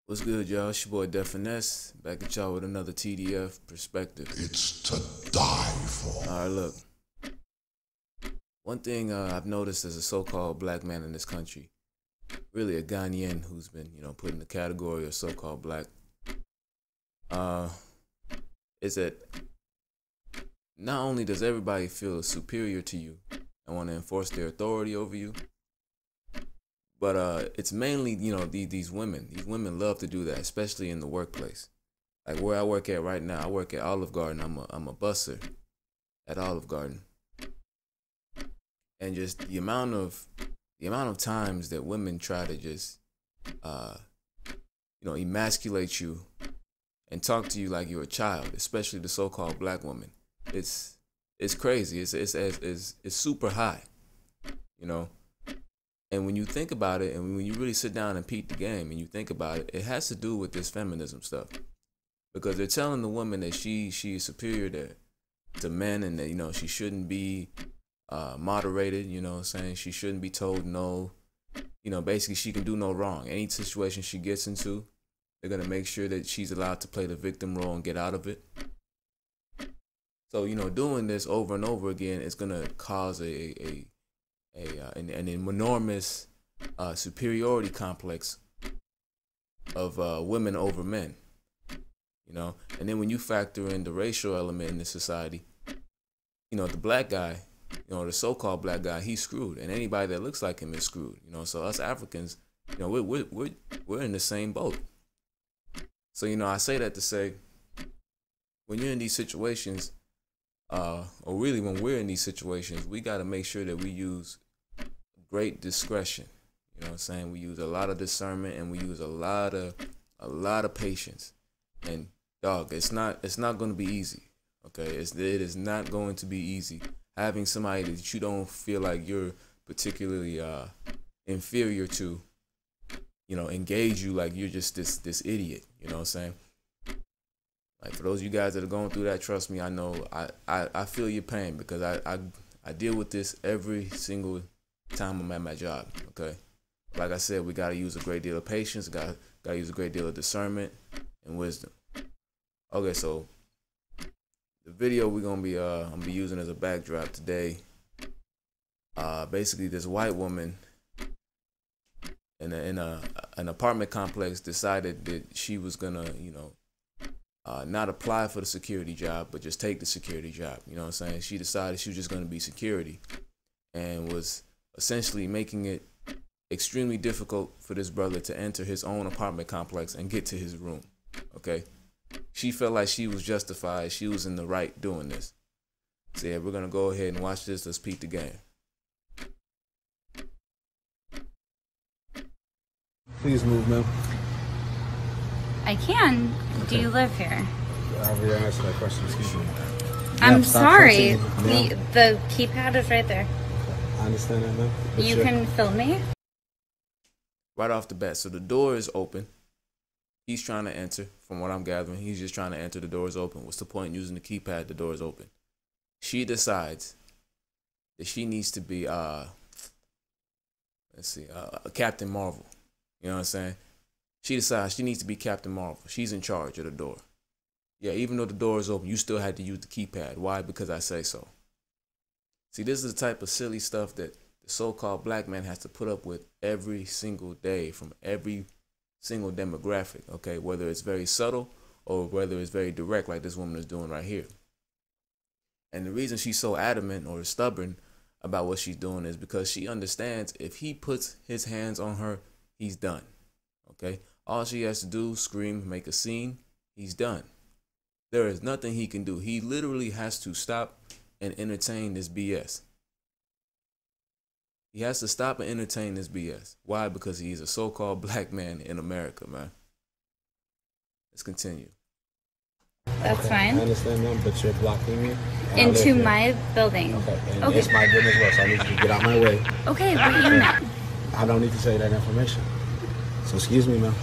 What's good, y'all? It's your boy Def Finesse, back at y'all with another TDF perspective. It's to die for. All right, look. One thing I've noticed as a so-called black man in this country, really a Ghanaian who's been, put in the category of so-called black, is that not only does everybody feel superior to you and want to enforce their authority over you, but it's mainly, these women. These women love to do that, especially in the workplace. Like where I work at right now, I work at Olive Garden. I'm a busser at Olive Garden. And just the amount of times that women try to just emasculate you and talk to you like you're a child, especially the so-called black woman. It's crazy. It's super high, And when you think about it, and when you really sit down and peep the game and you think about it, it has to do with this feminism stuff. Because they're telling the woman that she is superior to men, and that, she shouldn't be moderated, saying she shouldn't be told no. Basically she can do no wrong. Any situation she gets into, they're going to make sure that she's allowed to play the victim role and get out of it. So, doing this over and over again is going to cause an enormous superiority complex of women over men, and then when you factor in the racial element in this society, the black guy, the so-called black guy, he's screwed, and anybody that looks like him is screwed. So us Africans, we're in the same boat. So I say that to say, when you're in these situations, or really when we're in these situations, we got to make sure that we use great discretion. We use a lot of discernment, and we use a lot of patience. And dog, it's not going to be easy. Okay, it is not going to be easy having somebody that you don't feel like you're particularly inferior to, engage you like you're just this idiot. Like, for those of you guys that are going through that, trust me, I know I feel your pain, because I deal with this every single time I'm at my job. Okay, like I said, we got to use a great deal of patience, got to use a great deal of discernment and wisdom. Okay, so the video we're gonna be I'm gonna be using as a backdrop today. Basically, this white woman in an apartment complex decided that she was gonna not apply for the security job, but just take the security job. She decided she was just gonna be security, and was essentially making it extremely difficult for this brother to enter his own apartment complex and get to his room. Okay, she felt like she was justified, she was in the right doing this. So yeah, we're gonna go ahead and watch this. Let's peep the game. Please move, ma'am. I can. Okay. Do you live here? I already answered that question. Excuse me. I'm Ma'am, stop sorry. touching me, ma'am. The keypad is right there. I understand that, ma'am. But You can film me? Right off the bat, so the door is open. He's trying to enter. From what I'm gathering, he's just trying to enter. The door is open. What's the point in using the keypad? The door is open. She decides that she needs to be Captain Marvel. You know what I'm saying? She decides she needs to be Captain Marvel. She's in charge of the door. Yeah, even though the door is open, you still had to use the keypad. Why? Because I say so. See, this is the type of silly stuff that the so-called black man has to put up with every single day from every single demographic, okay? Whether it's very subtle or whether it's very direct, like this woman is doing right here. And the reason she's so adamant or stubborn about what she's doing is because she understands if he puts his hands on her, he's done, okay? All she has to do, scream, make a scene, he's done. There is nothing he can do. He literally has to stop and entertain this BS. He has to stop and entertain this BS. Why? Because he's a so-called black man in America, man. Let's continue. That's okay, fine. I understand, ma'am, but you're blocking me. Into my building. Okay, and Okay. it's my business as well, so I need you to get out my way. Okay, what do you mean? I don't need to tell you that information. So excuse me, ma'am.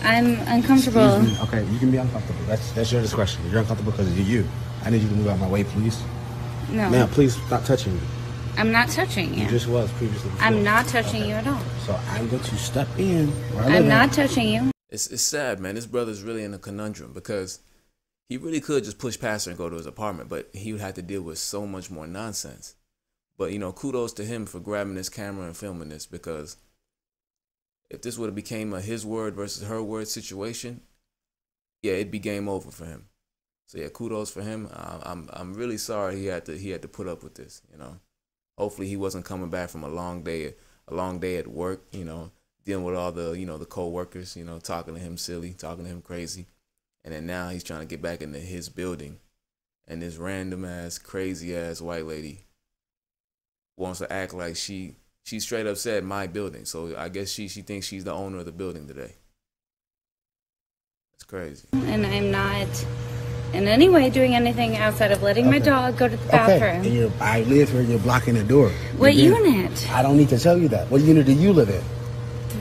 I'm uncomfortable. Excuse me. Okay, you can be uncomfortable. That's your discretion. You're uncomfortable because of you. I need you to move out my way, please. No. Ma'am, please stop touching me. I'm not touching you. You just was previously. Before. I'm not touching you at all. So I'm going to step in. I'm not touching you. it's sad, man. This brother's really in a conundrum because he really could just push past her and go to his apartment, but he would have to deal with so much more nonsense. But, you know, kudos to him for grabbing this camera and filming this, because if this would have became a his word versus her word situation, yeah, it'd be game over for him. So yeah, kudos for him. I'm really sorry he had to put up with this. You know, hopefully he wasn't coming back from a long day at work. You know, dealing with all the the co-workers. You know, talking to him silly, talking to him crazy. And then now he's trying to get back into his building, and this random ass, crazy ass white lady wants to act like she straight up said my building. So I guess she thinks she's the owner of the building today. That's crazy. And I'm not in any way doing anything outside of letting my dog go to the bathroom. Okay, and I live here, you're blocking the door. What unit? I don't need to tell you that. What unit do you live in?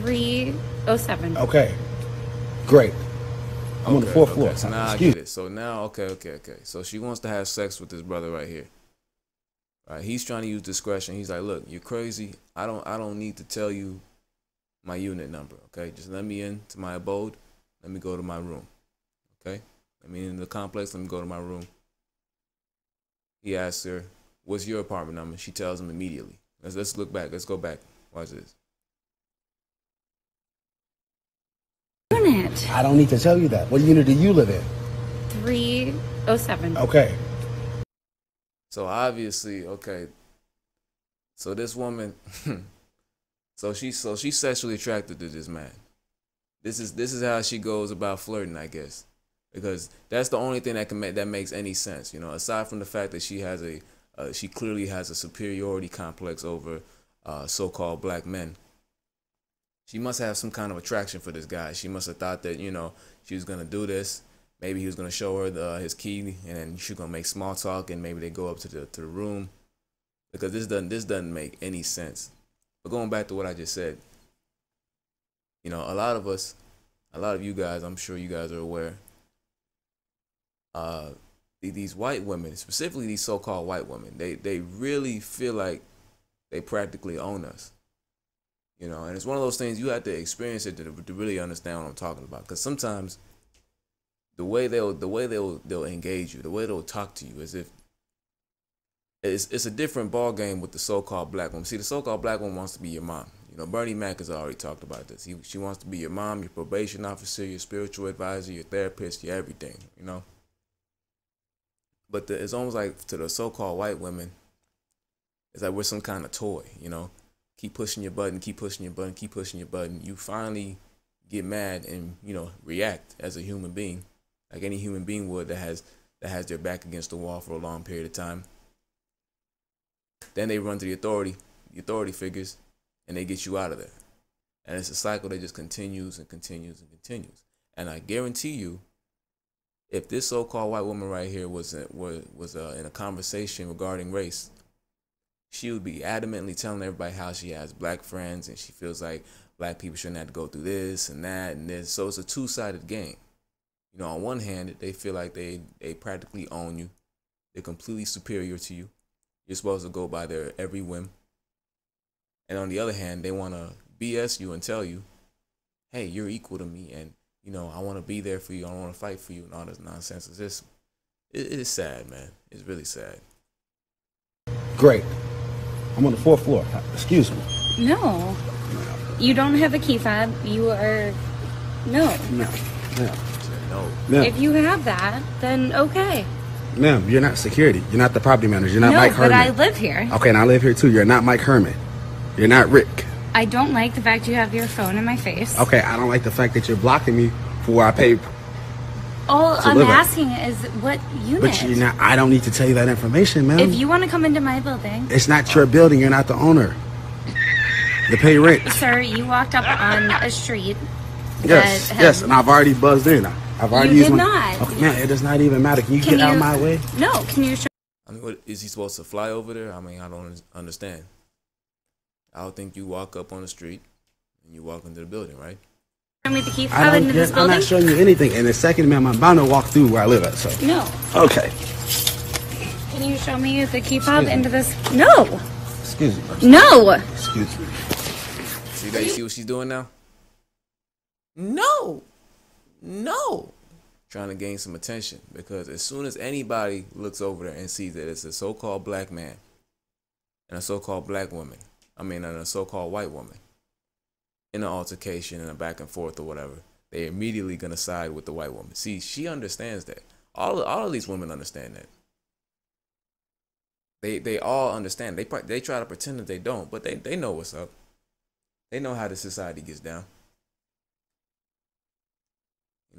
307. Okay, great. I'm on the fourth floor. So now I get it. So now, okay. So she wants to have sex with this brother right here. Right? He's trying to use discretion. He's like, look, you're crazy. I don't need to tell you my unit number. Okay, just let me into my abode. Let me go to my room. Okay, let me in the complex. Let me go to my room. He asks her, what's your apartment number? She tells him immediately. Let's look back. Let's go back. Watch this. Unit. I don't need to tell you that. What unit do you live in? 307. Okay. So obviously, okay. So this woman, so she's sexually attracted to this man. This is how she goes about flirting, I guess, because that's the only thing that makes any sense. You know, aside from the fact that she clearly has a superiority complex over so-called black men. She must have some kind of attraction for this guy. She must have thought that, she was gonna do this. Maybe he was gonna show her his key, and then she's gonna make small talk, and maybe they go up to the room, because this doesn't make any sense. But going back to what I just said, a lot of you guys, I'm sure you guys are aware. These white women, specifically these so-called white women, they really feel like they practically own us. And it's one of those things you have to experience it to really understand what I'm talking about. Because sometimes the way they'll engage you, the way they'll talk to you, as if it's a different ball game with the so-called black woman. See, the so-called black woman wants to be your mom. Bernie Mac has already talked about this. She wants to be your mom, your probation officer, your spiritual advisor, your therapist, your everything. But it's almost like to the so-called white women, it's like we're some kind of toy. Keep pushing your button, keep pushing your button, keep pushing your button. You finally get mad and react as a human being, like any human being would that has their back against the wall for a long period of time. Then they run to the authority figures, and they get you out of there. And it's a cycle that just continues and continues and continues. And I guarantee you, if this so-called white woman right here was in a conversation regarding race, she would be adamantly telling everybody how she has black friends and she feels like black people shouldn't have to go through this and that and this. So it's a two-sided game. On one hand, they feel like they practically own you. They're completely superior to you. You're supposed to go by their every whim. And on the other hand, they want to BS you and tell you, hey, you're equal to me, and I want to be there for you. I want to fight for you, and all this nonsense. It is sad, man. It's really sad. Great. I'm on the fourth floor. Excuse me. No. You don't have a key fob. You are... No. No. If you have that, then okay. Ma'am, you're not security. You're not the property manager. You're not Mike Herman. No, but I live here. Okay, and I live here too. You're not Mike Herman. You're not Rick. I don't like the fact you have your phone in my face. Okay, I don't like the fact that you're blocking me for where I pay. All I'm asking is what unit. But you're not. I don't need to tell you that information, ma'am. If you want to come into my building. It's not your building. You're not the owner. You pay rent. Sir, you walked up on a street. Yes, and I've already buzzed in. I've already used not. Okay, man, it does not even matter. Can you get out of my way? No, can you show? I mean, what is he supposed to fly over there? I mean, I don't understand. I would think you walk up on the street and you walk into the building, right? Show me the key fob into this building? I'm not showing you anything. And the second, ma'am, I'm bound to walk through where I live at. So no. Okay. Can you show me the key fob into this? No. Excuse me. No. Excuse me. See what she's doing now? No. No. Trying to gain some attention, because as soon as anybody looks over there and sees that it's a so-called black man and a so-called black woman, and a so-called white woman in an altercation and a back and forth or whatever, they're immediately gonna side with the white woman. See, she understands that. All of these women understand that. They all understand. They try to pretend that they don't, but they know what's up. They know how the society gets down.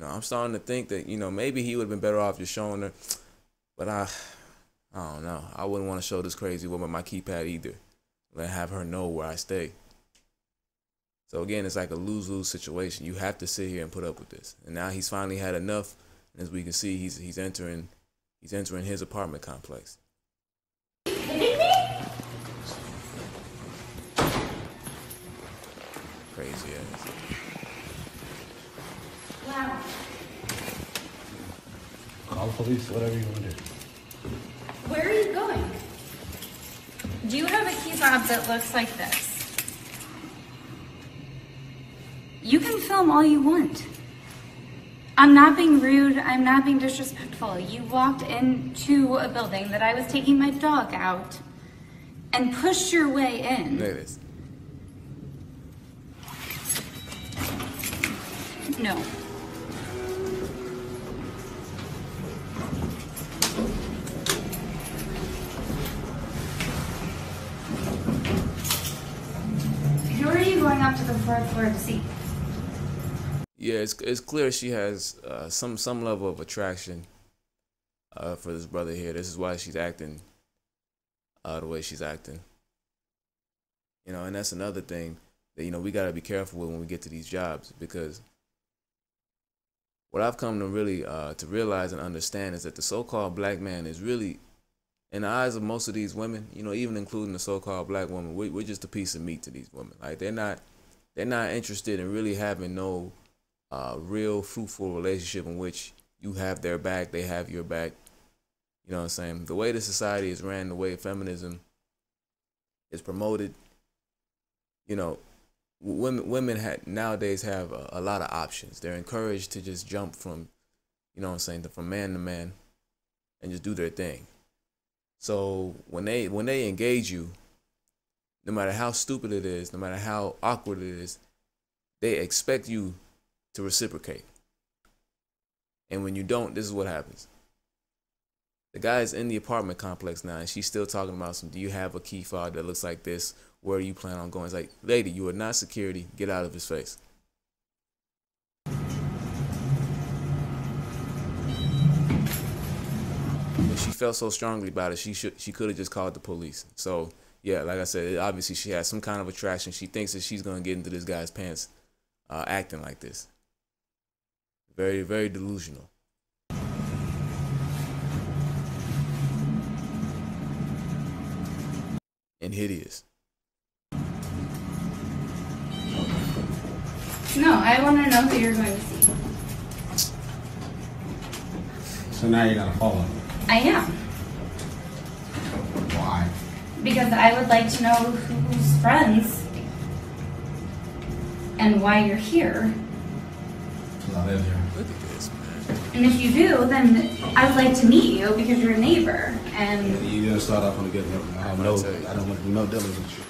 I'm starting to think that, maybe he would have been better off just showing her, but I don't know. I wouldn't want to show this crazy woman my keypad either. Let have her know where I stay. So again, it's like a lose-lose situation. You have to sit here and put up with this. And now he's finally had enough. And as we can see, he's entering his apartment complex. Crazy ass. Wow. Call the police, whatever you want to do. Where are you going? Do you have a key fob that looks like this? You can film all you want. I'm not being rude. I'm not being disrespectful. You walked into a building that I was taking my dog out and pushed your way in. Look at this. No. Who are you going up to the fourth floor to see? Yeah, it's clear she has some level of attraction for this brother here. This is why she's acting the way she's acting. And that's another thing that we gotta be careful with when we get to these jobs, because what I've come to really to realize and understand is that the so-called black man is really, in the eyes of most of these women, even including the so-called black woman, we're just a piece of meat to these women. Like they're not interested in really having no real fruitful relationship in which you have their back, they have your back. You know what I'm saying? The way the society is ran, the way feminism is promoted, women nowadays have a lot of options. They're encouraged to just jump from, from man to man and just do their thing. So when they engage you, no matter how stupid it is, no matter how awkward it is, they expect you to reciprocate. And when you don't, this is what happens. The guy is in the apartment complex now, and she's still talking about do you have a key fob that looks like this? Where do you plan on going? It's like, lady, you are not security. Get out of his face. But she felt so strongly about it, she could have just called the police. So yeah, like I said, obviously she has some kind of attraction. She thinks that she's gonna get into this guy's pants, acting like this. Very, very delusional. And hideous. No, I want to know who you're going to see. So now you gotta follow. I am. Why? Because I would like to know who's friends and why you're here. Because I live here. Look at this, man. And if you do, then I would like to meet you because you're a neighbor. And You didn't start off on a good note. I don't want to do no dealings with you.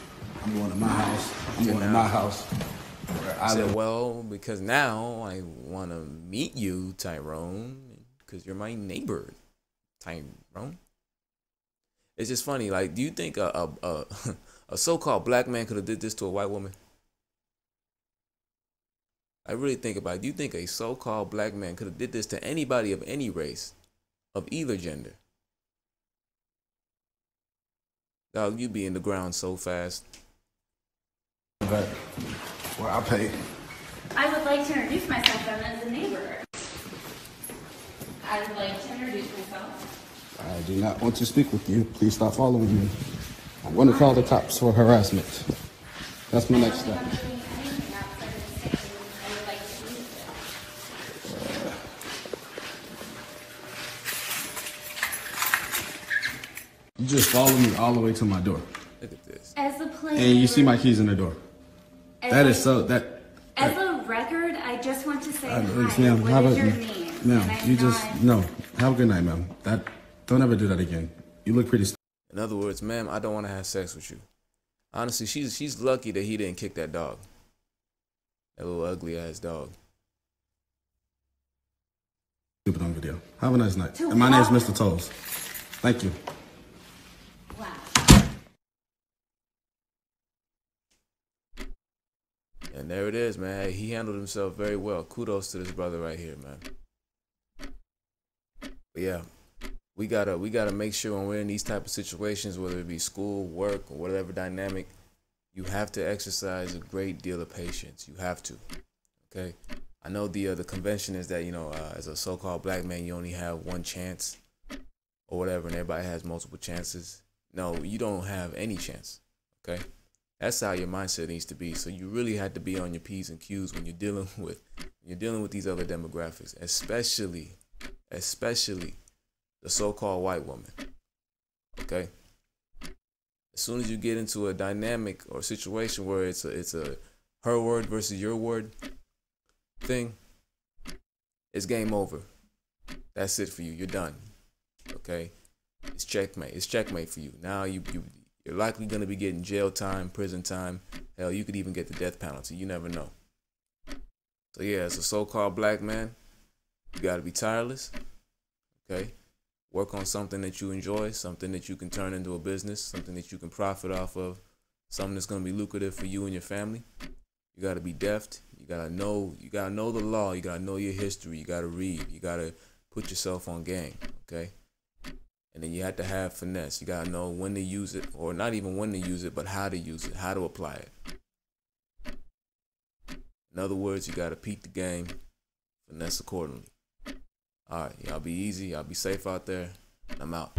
I'm going to my house. I'm going to my house. I said, well, because now I want to meet you, Tyrone, because you're my neighbor, Tyrone. It's just funny. Like, do you think a so-called black man could have did this to a white woman? I really think about it. Do you think a so-called black man could have did this to anybody of any race, of either gender? Dog, you be in the ground so fast. But, well, I'll pay. I would like to introduce myself then as a neighbor. I would like to introduce myself. I do not want to speak with you. Please stop following me. I'm going to call the cops for harassment. That's my next step. You just follow me all the way to my door. Look at As a player, And you see my keys in the door. That is so, that... As a record, I I just want to say hi. Ma'am, What is your name? Ma'am, you just, no. Have a good night, ma'am. Don't ever do that again. You look pretty. In other words, ma'am, I don't want to have sex with you. Honestly, she's lucky that he didn't kick that dog. That little ugly ass dog. Stupid on video. Have a nice night. And my name's Mr. Toes. Thank you. Wow. And there it is, man. Hey, he handled himself very well. Kudos to this brother right here, man. But yeah, we gotta make sure when we're in these type of situations, whether it be school, work, or whatever dynamic, you have to exercise a great deal of patience. You have to. Okay. I know the convention is that, you know, as a so-called black man, you only have one chance or whatever, and everybody has multiple chances. No, you don't have any chance. Okay. That's how your mindset needs to be. So you really have to be on your P's and Q's when you're dealing with these other demographics, especially the so-called white woman. Okay. As soon as you get into a dynamic or situation where it's a her word versus your word thing, it's game over. That's it for you. You're done. Okay. It's checkmate. It's checkmate for you. Now you're likely gonna be getting jail time, prison time. Hell, you could even get the death penalty. You never know. So yeah, as a so-called black man, you gotta be tireless. Okay. Work on something that you enjoy, something that you can turn into a business, something that you can profit off of, something that's gonna be lucrative for you and your family. You gotta be deft. You gotta know the law. You gotta know your history. You gotta read. You gotta put yourself on game. Okay. And then you have to have finesse. You gotta know when to use it, or not even when to use it, but how to use it, how to apply it. In other words, you gotta peek the game, finesse accordingly. All right, y'all be easy. Y'all be safe out there. I'm out.